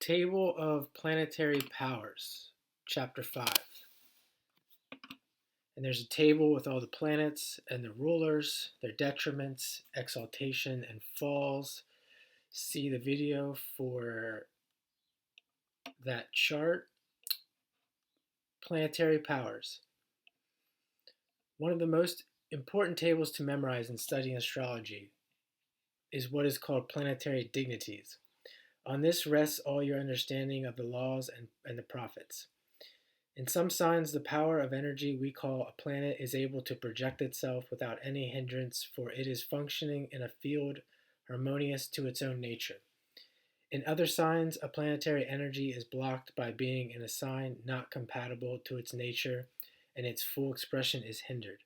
Table of Planetary Powers, Chapter 5. And there's a table with all the planets and the rulers, their detriments, exaltation, and falls. See the video for that chart. Planetary Powers. One of the most important tables to memorize in studying astrology is what is called planetary dignities. On this rests all your understanding of the laws and the prophets. In some signs, the power of energy we call a planet is able to project itself without any hindrance, for it is functioning in a field harmonious to its own nature. In other signs, a planetary energy is blocked by being in a sign not compatible to its nature, and its full expression is hindered.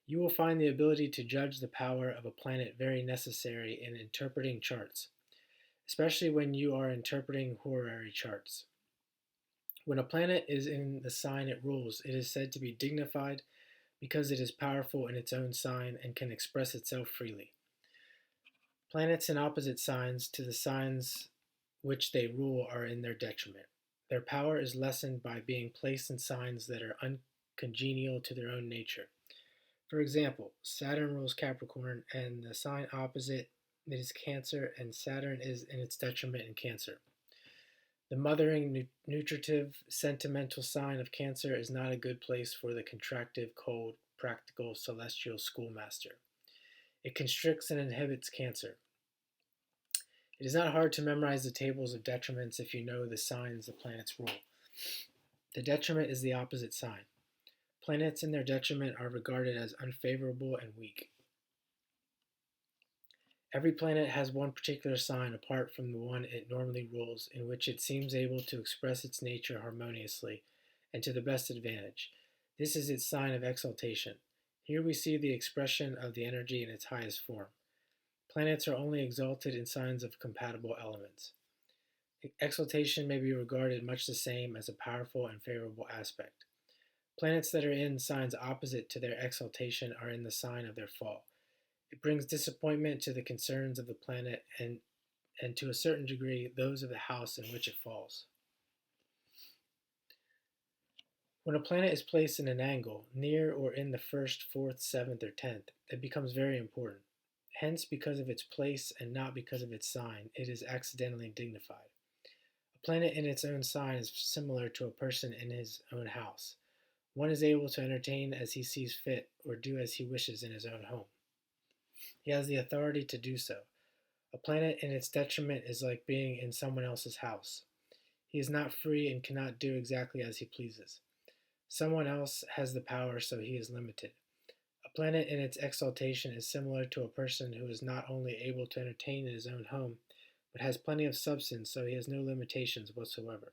You will find the ability to judge the power of a planet very necessary in interpreting charts, especially when you are interpreting horary charts. When a planet is in the sign it rules, it is said to be dignified because it is powerful in its own sign and can express itself freely. Planets in opposite signs to the signs which they rule are in their detriment. Their power is lessened by being placed in signs that are uncongenial to their own nature. For example, Saturn rules Capricorn, and the sign opposite it is Cancer, and Saturn is in its detriment in Cancer. The mothering, nutritive, sentimental sign of Cancer is not a good place for the contractive, cold, practical, celestial schoolmaster. It constricts and inhibits Cancer. It is not hard to memorize the tables of detriments if you know the signs the planets rule. The detriment is the opposite sign. Planets in their detriment are regarded as unfavorable and weak. Every planet has one particular sign apart from the one it normally rules, in which it seems able to express its nature harmoniously and to the best advantage. This is its sign of exaltation. Here we see the expression of the energy in its highest form. Planets are only exalted in signs of compatible elements. Exaltation may be regarded much the same as a powerful and favorable aspect. Planets that are in signs opposite to their exaltation are in the sign of their fall. It brings disappointment to the concerns of the planet and to a certain degree, those of the house in which it falls. When a planet is placed in an angle, near or in the first, fourth, seventh, or 10th, it becomes very important. Hence, because of its place and not because of its sign, it is accidentally dignified. A planet in its own sign is similar to a person in his own house. One is able to entertain as he sees fit or do as he wishes in his own home. He has the authority to do so. A planet in its detriment is like being in someone else's house. He is not free and cannot do exactly as he pleases. Someone else has the power, so he is limited. A planet in its exaltation is similar to a person who is not only able to entertain in his own home, but has plenty of substance, so he has no limitations whatsoever.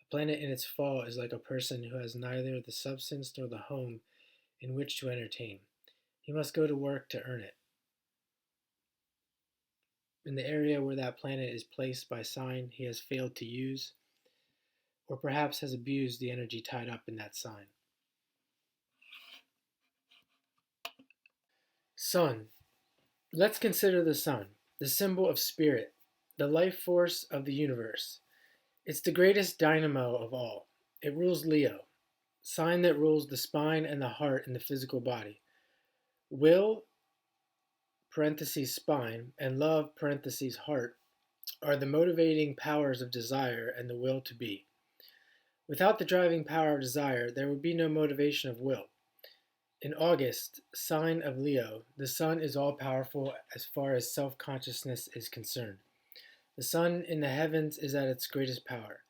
A planet in its fall is like a person who has neither the substance nor the home in which to entertain. He must go to work to earn it. In the area where that planet is placed by sign, he has failed to use, or perhaps has abused the energy tied up in that sign. Sun. Let's consider the sun, the symbol of spirit, the life force of the universe. It's the greatest dynamo of all. It rules Leo, sign that rules the spine and the heart in the physical body. Will, parentheses spine, and love, parentheses heart, are the motivating powers of desire and the will to be. Without the driving power of desire, there would be no motivation of will. In August, sign of Leo, the sun is all powerful as far as self-consciousness is concerned. The sun in the heavens is at its greatest power.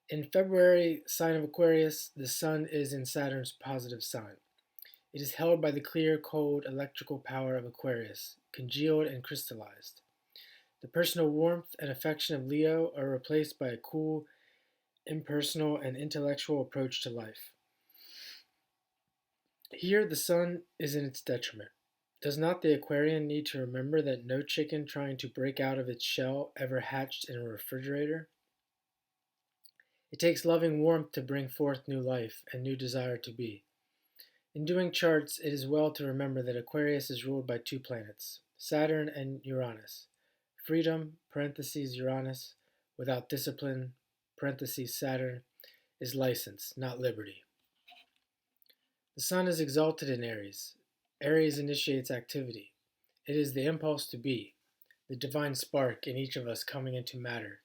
In February, sign of Aquarius, the sun is in Saturn's positive sign. It is held by the clear, cold, electrical power of Aquarius, congealed and crystallized. The personal warmth and affection of Leo are replaced by a cool, impersonal, and intellectual approach to life. Here, the sun is in its detriment. Does not the Aquarian need to remember that no chicken trying to break out of its shell ever hatched in a refrigerator? It takes loving warmth to bring forth new life and new desire to be. In doing charts, it is well to remember that Aquarius is ruled by two planets, Saturn and Uranus. Freedom, parentheses Uranus, without discipline, parentheses Saturn, is license, not liberty. The sun is exalted in Aries. Aries initiates activity. It is the impulse to be, the divine spark in each of us coming into matter.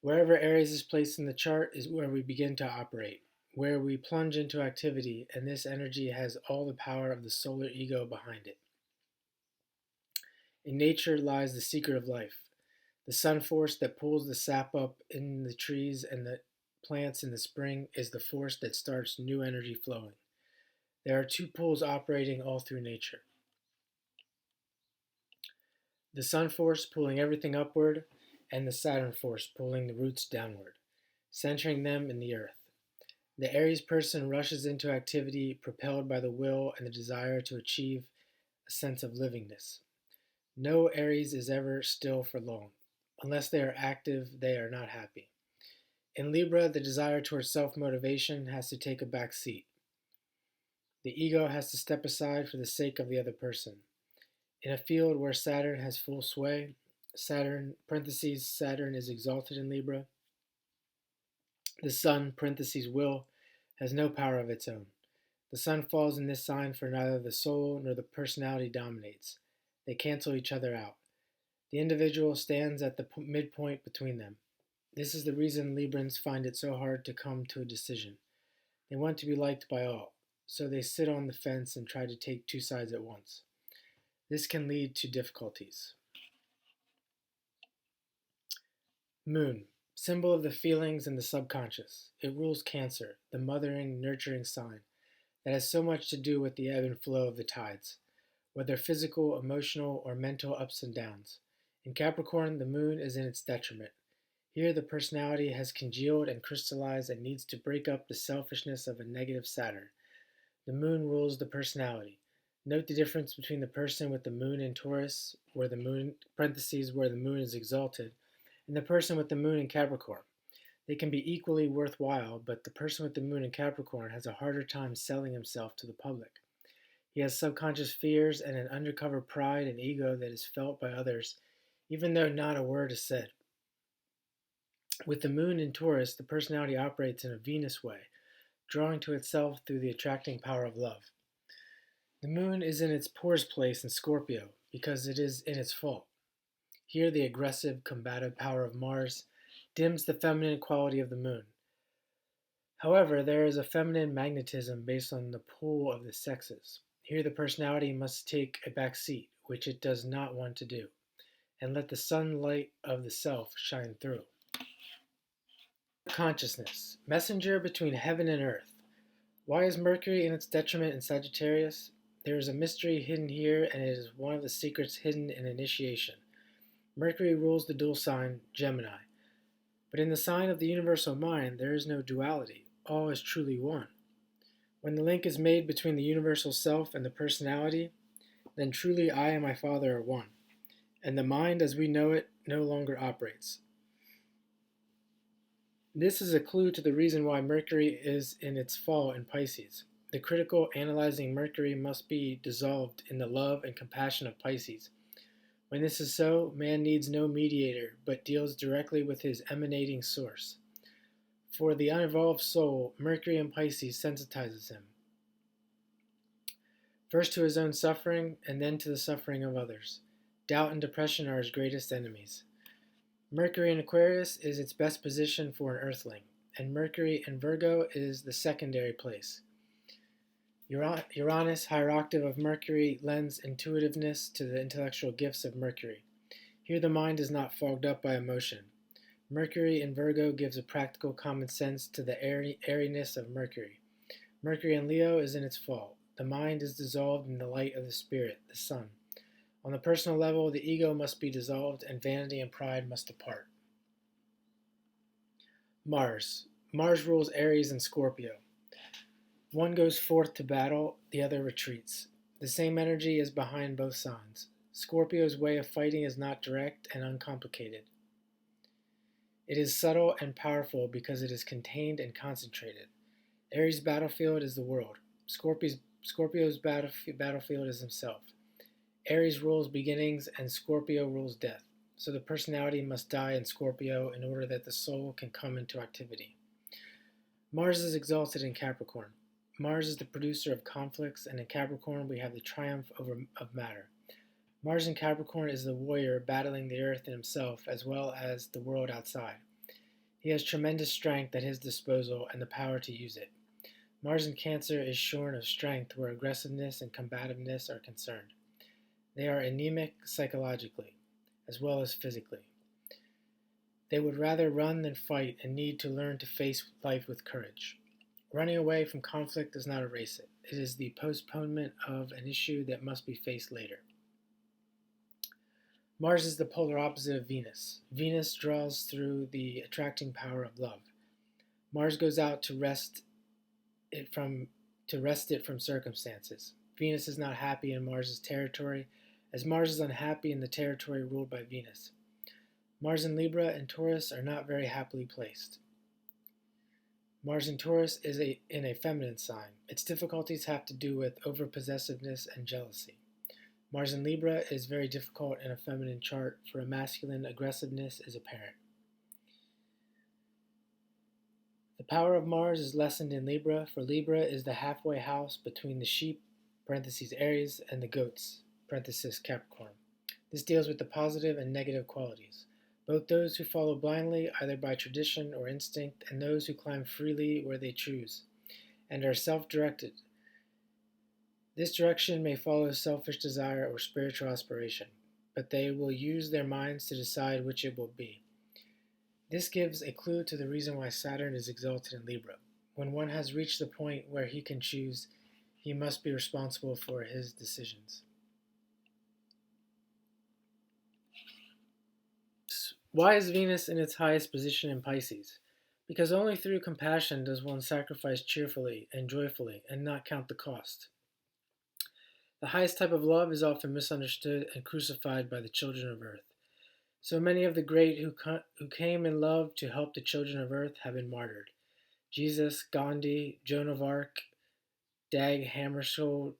Wherever Aries is placed in the chart is where we begin to operate, where we plunge into activity, and this energy has all the power of the solar ego behind it. In nature lies the secret of life. The sun force that pulls the sap up in the trees and the plants in the spring is the force that starts new energy flowing. There are two pulls operating all through nature. The sun force pulling everything upward, and the Saturn force pulling the roots downward, centering them in the earth. The Aries person rushes into activity propelled by the will and the desire to achieve a sense of livingness. No Aries is ever still for long. Unless they are active, they are not happy. In Libra, the desire towards self-motivation has to take a back seat. The ego has to step aside for the sake of the other person. In a field where Saturn has full sway, Saturn is exalted in Libra, the sun, will, has no power of its own. The sun falls in this sign for neither the soul nor the personality dominates. They cancel each other out. The individual stands at the midpoint between them. This is the reason Librans find it so hard to come to a decision. They want to be liked by all, so they sit on the fence and try to take two sides at once. This can lead to difficulties. Moon, symbol of the feelings and the subconscious. It rules Cancer, the mothering, nurturing sign that has so much to do with the ebb and flow of the tides, whether physical, emotional, or mental ups and downs. In Capricorn, the moon is in its detriment. Here, the personality has congealed and crystallized and needs to break up the selfishness of a negative Saturn. The moon rules the personality. Note the difference between the person with the moon in Taurus, where the moon, where the moon is exalted, and the person with the moon in Capricorn. They can be equally worthwhile, but the person with the moon in Capricorn has a harder time selling himself to the public. He has subconscious fears and an undercover pride and ego that is felt by others, even though not a word is said. With the moon in Taurus, the personality operates in a Venus way, drawing to itself through the attracting power of love. The moon is in its poorest place in Scorpio because it is in its fault. Here, the aggressive, combative power of Mars dims the feminine quality of the moon. However, there is a feminine magnetism based on the pull of the sexes. Here, the personality must take a back seat, which it does not want to do, and let the sunlight of the self shine through. Consciousness, messenger between heaven and earth. Why is Mercury in its detriment in Sagittarius? There is a mystery hidden here, and it is one of the secrets hidden in initiation. Mercury rules the dual sign, Gemini. But in the sign of the universal mind, there is no duality. All is truly one. When the link is made between the universal self and the personality, then truly I and my Father are one, and the mind as we know it no longer operates. This is a clue to the reason why Mercury is in its fall in Pisces. The critical, analyzing Mercury must be dissolved in the love and compassion of Pisces. When this is so, man needs no mediator, but deals directly with his emanating source. For the unevolved soul, Mercury in Pisces sensitizes him, first to his own suffering, and then to the suffering of others. Doubt and depression are his greatest enemies. Mercury in Aquarius is its best position for an earthling, and Mercury in Virgo is the secondary place. Uranus, higher octave of Mercury, lends intuitiveness to the intellectual gifts of Mercury. Here the mind is not fogged up by emotion. Mercury in Virgo gives a practical common sense to the airiness of Mercury. Mercury in Leo is in its fall. The mind is dissolved in the light of the spirit, the sun. On the personal level, the ego must be dissolved and vanity and pride must depart. Mars. Mars rules Aries and Scorpio. One goes forth to battle, the other retreats. The same energy is behind both signs. Scorpio's way of fighting is not direct and uncomplicated. It is subtle and powerful because it is contained and concentrated. Aries' battlefield is the world. Scorpio's battlefield is himself. Aries rules beginnings and Scorpio rules death. so the personality must die in Scorpio in order that the soul can come into activity. Mars is exalted in Capricorn. Mars is the producer of conflicts, and in Capricorn we have the triumph of matter. Mars in Capricorn is the warrior battling the earth and himself as well as the world outside. He has tremendous strength at his disposal and the power to use it. Mars in Cancer is shorn of strength where aggressiveness and combativeness are concerned. They are anemic psychologically, as well as physically. They would rather run than fight and need to learn to face life with courage. Running away from conflict does not erase it. It is the postponement of an issue that must be faced later. Mars is the polar opposite of Venus. Venus draws through the attracting power of love. Mars goes out to wrest it from circumstances. Venus is not happy in Mars's territory, as Mars is unhappy in the territory ruled by Venus. Mars in Libra and Taurus are not very happily placed. Mars in Taurus is in a feminine sign. Its difficulties have to do with overpossessiveness and jealousy. Mars in Libra is very difficult in a feminine chart, for a masculine aggressiveness is apparent. The power of Mars is lessened in Libra, for Libra is the halfway house between the sheep, Aries, and the goats, Capricorn. This deals with the positive and negative qualities, both those who follow blindly, either by tradition or instinct, and those who climb freely where they choose, and are self-directed. This direction may follow selfish desire or spiritual aspiration, but they will use their minds to decide which it will be. This gives a clue to the reason why Saturn is exalted in Libra. When one has reached the point where he can choose, he must be responsible for his decisions. Why is Venus in its highest position in Pisces? Because only through compassion does one sacrifice cheerfully and joyfully and not count the cost. The highest type of love is often misunderstood and crucified by the children of earth. So many of the great who came in love to help the children of earth have been martyred. Jesus, Gandhi, Joan of Arc, Dag Hammarskjöld,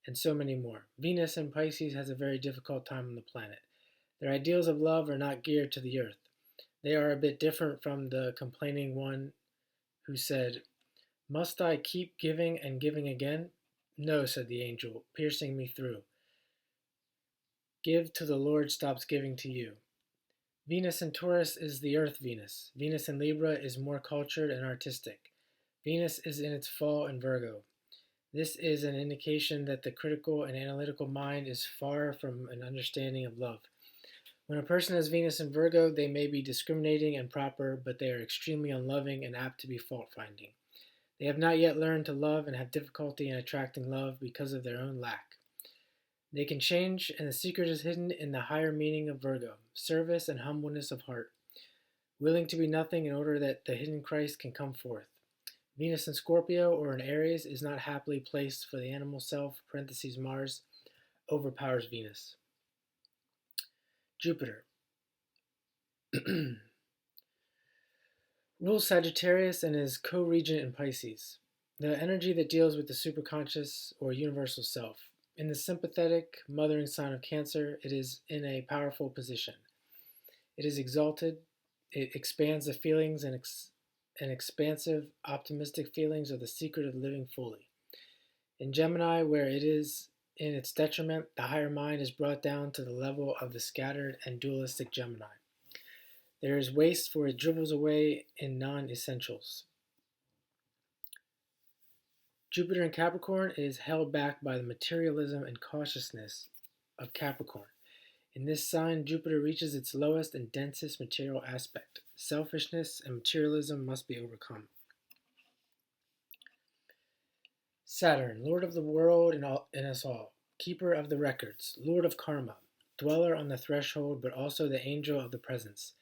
and so many more. Venus in Pisces has a very difficult time on the planet. Their ideals of love are not geared to the earth. They are a bit different from the complaining one who said, "Must I keep giving and giving again?" "No," said the angel, piercing me through. "Give till the Lord stops giving to you." Venus in Taurus is the Earth Venus. Venus in Libra is more cultured and artistic. Venus is in its fall in Virgo. This is an indication that the critical and analytical mind is far from an understanding of love. When a person has Venus in Virgo, they may be discriminating and proper, but they are extremely unloving and apt to be fault-finding. They have not yet learned to love and have difficulty in attracting love because of their own lack. They can change, and the secret is hidden in the higher meaning of Virgo, service and humbleness of heart, willing to be nothing in order that the hidden Christ can come forth. Venus in Scorpio or in Aries is not happily placed, for the animal self, Mars, overpowers Venus. Jupiter rules Sagittarius and is co-regent in Pisces, the energy that deals with the superconscious or universal self. In the sympathetic, mothering sign of Cancer, it is in a powerful position. It is exalted, it expands the feelings, and expansive, optimistic feelings are the secret of living fully. In Gemini, where it is in its detriment, the higher mind is brought down to the level of the scattered and dualistic Gemini. There is waste, for it dribbles away in non-essentials. Jupiter in Capricorn is held back by the materialism and cautiousness of Capricorn. In this sign, Jupiter reaches its lowest and densest material aspect. Selfishness and materialism must be overcome. Saturn, Lord of the world and us all, keeper of the records, Lord of karma, dweller on the threshold, but also the angel of the presence.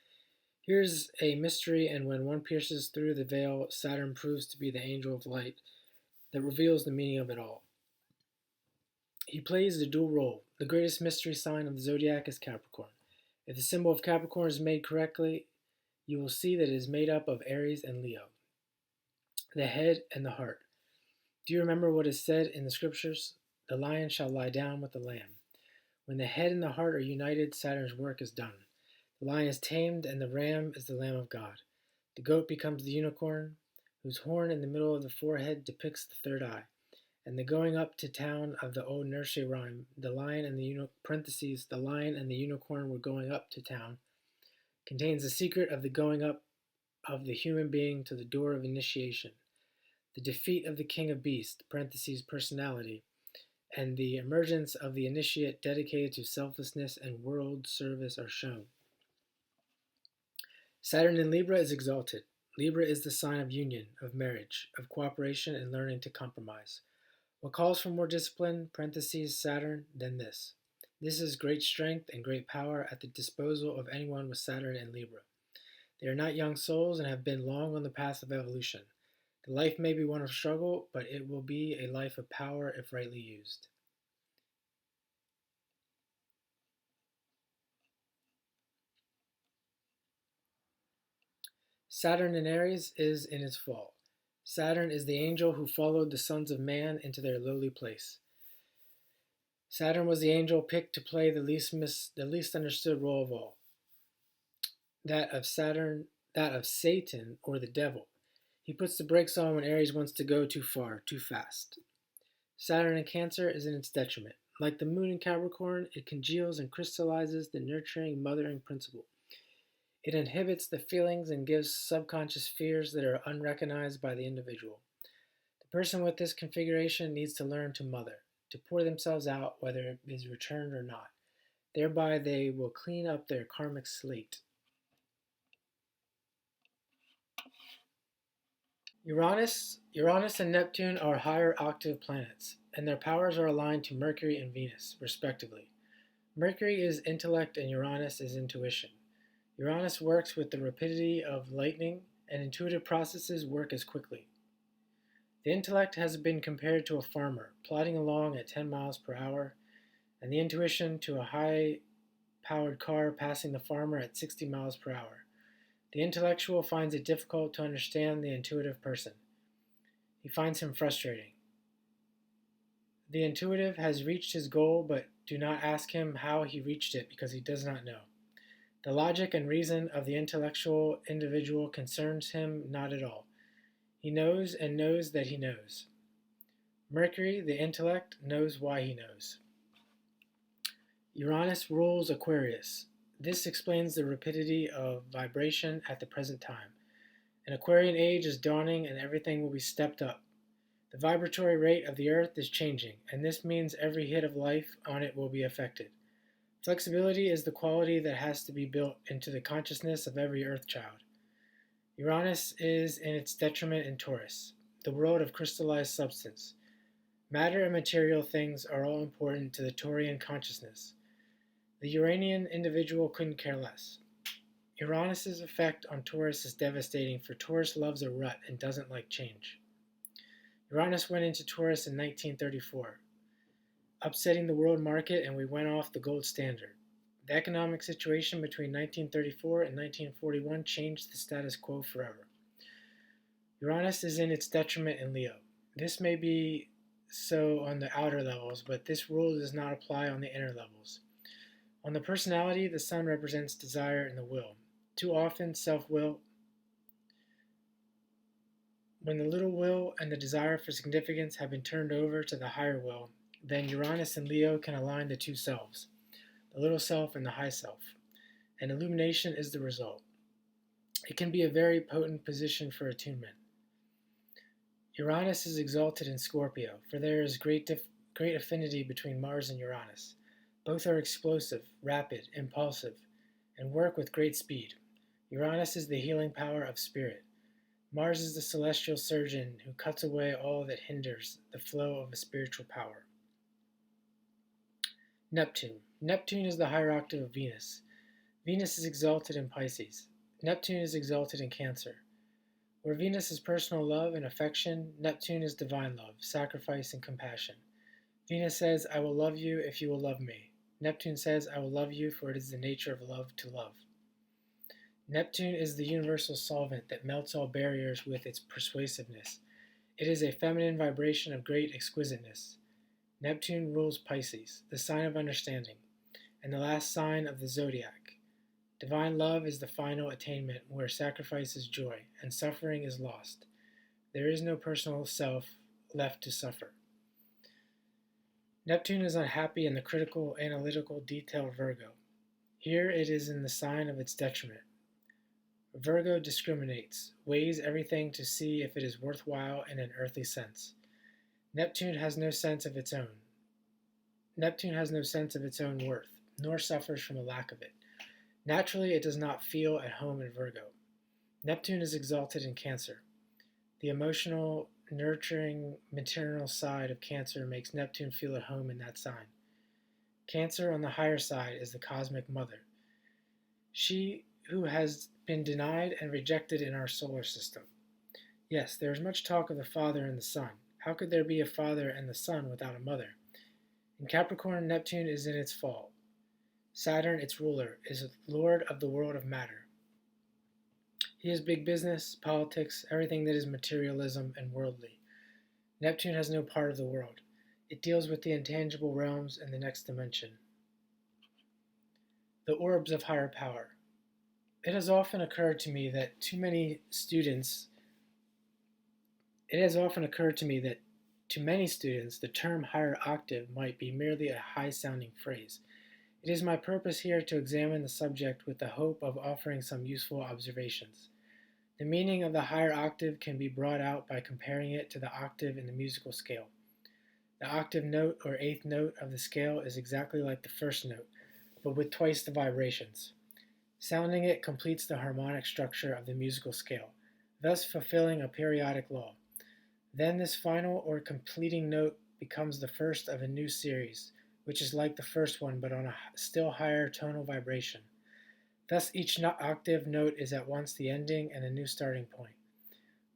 Here's a mystery, and when one pierces through the veil, Saturn proves to be the angel of light that reveals the meaning of it all. He plays the dual role. The greatest mystery sign of the zodiac is Capricorn. If the symbol of Capricorn is made correctly, you will see that it is made up of Aries and Leo, the head and the heart. Do you remember what is said in the scriptures? The lion shall lie down with the lamb. When the head and the heart are united, Saturn's work is done. The lion is tamed, and the ram is the Lamb of God. The goat becomes the unicorn, whose horn in the middle of the forehead depicts the third eye. And the going up to town of the old nursery rhyme, the lion and the lion and the unicorn were going up to town, contains the secret of the going up of the human being to the door of initiation, the defeat of the king of beasts (personality), and the emergence of the initiate dedicated to selflessness and world service are shown. Saturn in Libra is exalted. Libra is the sign of union, of marriage, of cooperation and learning to compromise. What calls for more discipline (Saturn) than this? This is great strength and great power at the disposal of anyone with Saturn in Libra. They are not young souls and have been long on the path of evolution. The life may be one of struggle, but it will be a life of power if rightly used. Saturn in Aries is in its fall. Saturn is the angel who followed the sons of man into their lowly place. Saturn was the angel picked to play the least understood role of all, that of Satan, or the devil. He puts the brakes on when Aries wants to go too far, too fast. Saturn in Cancer is in its detriment. Like the moon in Capricorn, it congeals and crystallizes the nurturing, mothering principle. It inhibits the feelings and gives subconscious fears that are unrecognized by the individual. The person with this configuration needs to learn to mother, to pour themselves out whether it is returned or not. Thereby they will clean up their karmic slate. Uranus and Neptune are higher octave planets, and their powers are aligned to Mercury and Venus, respectively. Mercury is intellect and Uranus is intuition. Uranus works with the rapidity of lightning, and intuitive processes work as quickly. The intellect has been compared to a farmer, plodding along at 10 miles per hour, and the intuition to a high-powered car passing the farmer at 60 miles per hour. The intellectual finds it difficult to understand the intuitive person. He finds him frustrating. The intuitive has reached his goal, but do not ask him how he reached it because he does not know. The logic and reason of the intellectual individual concerns him not at all. He knows and knows that he knows. Mercury, the intellect, knows why he knows. Uranus rules Aquarius. This explains the rapidity of vibration at the present time. An Aquarian age is dawning and everything will be stepped up. The vibratory rate of the Earth is changing, and this means every hit of life on it will be affected. Flexibility is the quality that has to be built into the consciousness of every Earth child. Uranus is in its detriment in Taurus, the world of crystallized substance. Matter and material things are all important to the Taurian consciousness. The Uranian individual couldn't care less. Uranus's effect on Taurus is devastating, for Taurus loves a rut and doesn't like change. Uranus went into Taurus in 1934, upsetting the world market, and we went off the gold standard. The economic situation between 1934 and 1941 changed the status quo forever. Uranus is in its detriment in Leo. This may be so on the outer levels, but this rule does not apply on the inner levels. On the personality, the sun represents desire and the will. Too often, self-will. When the little will and the desire for significance have been turned over to the higher will, then Uranus and Leo can align the two selves, the little self and the high self, and illumination is the result. It can be a very potent position for attunement. Uranus is exalted in Scorpio, for there is great affinity between Mars and Uranus. Both are explosive, rapid, impulsive, and work with great speed. Uranus is the healing power of spirit. Mars is the celestial surgeon who cuts away all that hinders the flow of a spiritual power. Neptune. Neptune is the higher octave of Venus. Venus is exalted in Pisces. Neptune is exalted in Cancer. Where Venus is personal love and affection, Neptune is divine love, sacrifice, and compassion. Venus says, I will love you if you will love me. Neptune says, I will love you, for it is the nature of love to love. Neptune is the universal solvent that melts all barriers with its persuasiveness. It is a feminine vibration of great exquisiteness. Neptune rules Pisces, the sign of understanding. and the last sign of the zodiac. Divine love is the final attainment where sacrifice is joy and suffering is lost. There is no personal self left to suffer. Neptune is unhappy in the critical, analytical, detailed Virgo. Here it is in the sign of its detriment. Virgo discriminates, weighs everything to see if it is worthwhile in an earthly sense. Neptune has no sense of its own. Neptune has no sense of its own worth, nor suffers from a lack of it. Naturally, it does not feel at home in Virgo. Neptune is exalted in Cancer. The emotional, nurturing, maternal side of Cancer makes Neptune feel at home in that sign. Cancer, on the higher side, is the cosmic mother. She who has been denied and rejected in our solar system. Yes, there is much talk of the father and the son. How could there be a father and the son without a mother? In Capricorn, Neptune is in its fall. Saturn, its ruler, is lord of the world of matter. He is big business, politics, everything that is materialism and worldly. Neptune has no part of the world. It deals with the intangible realms and the next dimension. The orbs of higher power. It has often occurred to me that to many students, the term higher octave might be merely a high-sounding phrase. It is my purpose here to examine the subject with the hope of offering some useful observations. The meaning of the higher octave can be brought out by comparing it to the octave in the musical scale. The octave note or eighth note of the scale is exactly like the first note, but with twice the vibrations. Sounding it completes the harmonic structure of the musical scale, thus fulfilling a periodic law. Then this final or completing note becomes the first of a new series, which is like the first one but on a still higher tonal vibration. Thus each octave note is at once the ending and a new starting point.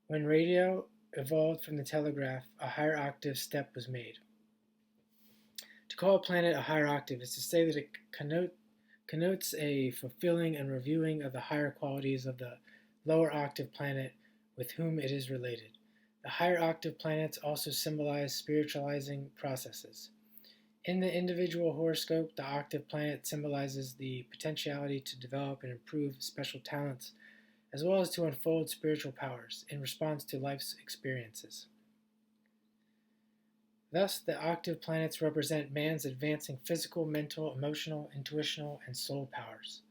When radio evolved from the telegraph, a higher octave step was made. To call a planet a higher octave is to say that it connotes a fulfilling and reviewing of the higher qualities of the lower octave planet with whom it is related. The higher octave planets also symbolize spiritualizing processes. In the individual horoscope, the octave planet symbolizes the potentiality to develop and improve special talents, as well as to unfold spiritual powers in response to life's experiences. Thus, the octave planets represent man's advancing physical, mental, emotional, intuitional, and soul powers.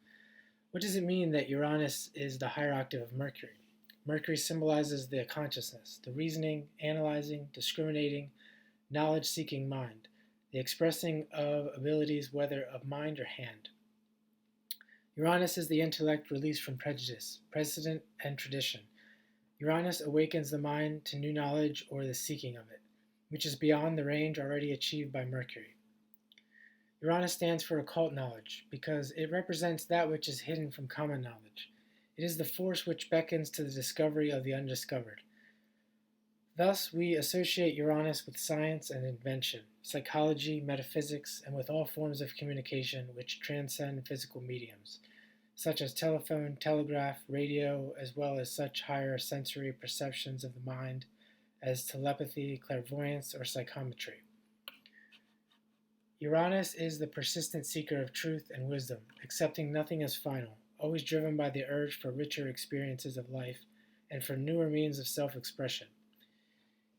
What does it mean that Uranus is the higher octave of Mercury? Mercury symbolizes the consciousness, the reasoning, analyzing, discriminating, knowledge-seeking mind, the expressing of abilities whether of mind or hand. Uranus is the intellect released from prejudice, precedent, and tradition. Uranus awakens the mind to new knowledge or the seeking of it, which is beyond the range already achieved by Mercury. Uranus stands for occult knowledge because it represents that which is hidden from common knowledge. It is the force which beckons to the discovery of the undiscovered. Thus, we associate Uranus with science and invention, psychology, metaphysics, and with all forms of communication which transcend physical mediums, such as telephone, telegraph, radio, as well as such higher sensory perceptions of the mind as telepathy, clairvoyance, or psychometry. Uranus is the persistent seeker of truth and wisdom, accepting nothing as final, always driven by the urge for richer experiences of life and for newer means of self-expression.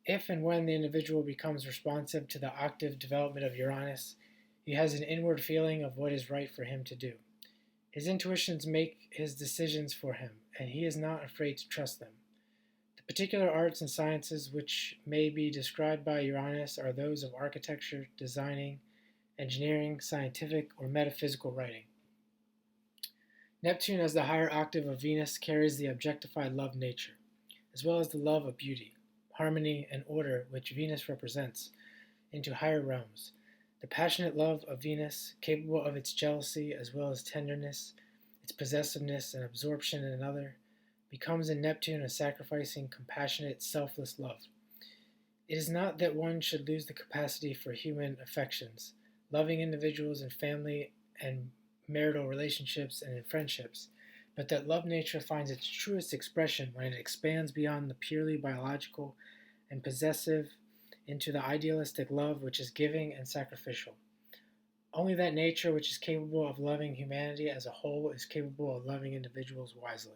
If and when the individual becomes responsive to the octave development of Uranus, he has an inward feeling of what is right for him to do. His intuitions make his decisions for him, and he is not afraid to trust them. The particular arts and sciences which may be described by Uranus are those of architecture, designing, engineering, scientific, or metaphysical writing. Neptune, as the higher octave of Venus, carries the objectified love nature, as well as the love of beauty, harmony, and order which Venus represents, into higher realms. The passionate love of Venus, capable of its jealousy as well as tenderness, its possessiveness and absorption in another, becomes in Neptune a sacrificing, compassionate, selfless love. It is not that one should lose the capacity for human affections, loving individuals in family and marital relationships and in friendships, but that love nature finds its truest expression when it expands beyond the purely biological and possessive into the idealistic love which is giving and sacrificial. Only that nature which is capable of loving humanity as a whole is capable of loving individuals wisely.